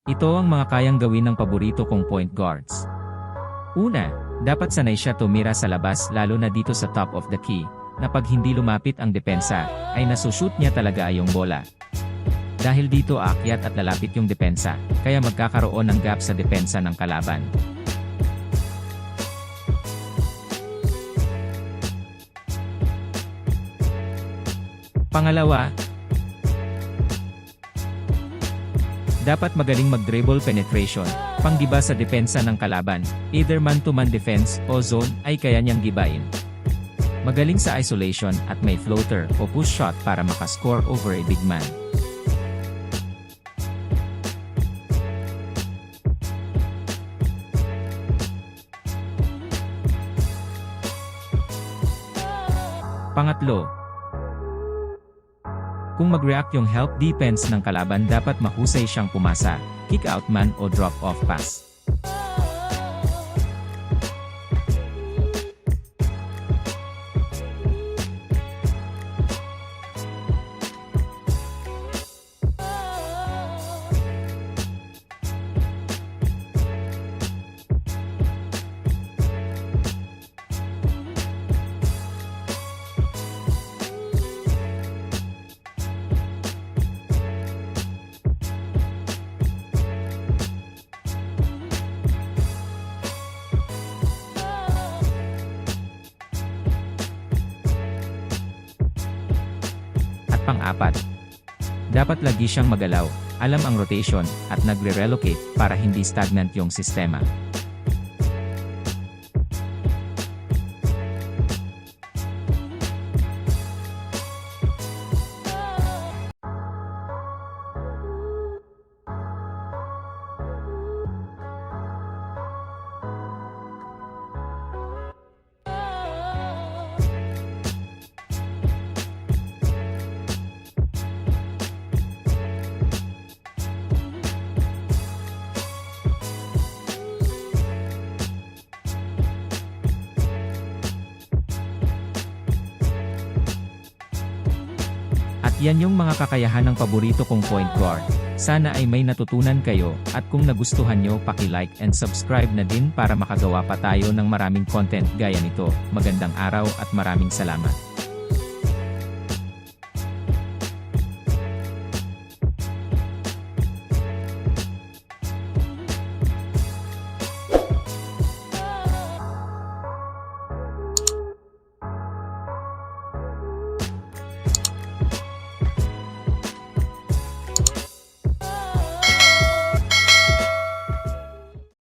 Ito ang mga kayang gawin ng paborito kong point guards. Una, dapat sanay siya tumira sa labas lalo na dito sa top of the key, na pag hindi lumapit ang depensa, ay nasushoot niya talaga yung bola. Dahil dito aakyat at lalapit yung depensa, kaya magkakaroon ng gap sa depensa ng kalaban. Pangalawa, dapat magaling mag-dribble penetration, panggiba sa depensa ng kalaban, either man-to-man defense o zone ay kaya niyang gibain. Magaling sa isolation at may floater o push shot para makascore over a big man. Pangatlo, kung mag-react yung help defense ng kalaban dapat mahusay siyang pumasa, kick out man o drop off pass. Pang-apat, dapat lagi siyang magalaw, alam ang rotation, at nagre-relocate para hindi stagnant yung sistema. At yan yung mga kakayahan ng paborito kong point guard. Sana ay may natutunan kayo, at kung nagustuhan nyo paki-like and subscribe na din para makagawa pa tayo ng maraming content gaya nito. Magandang araw at maraming salamat.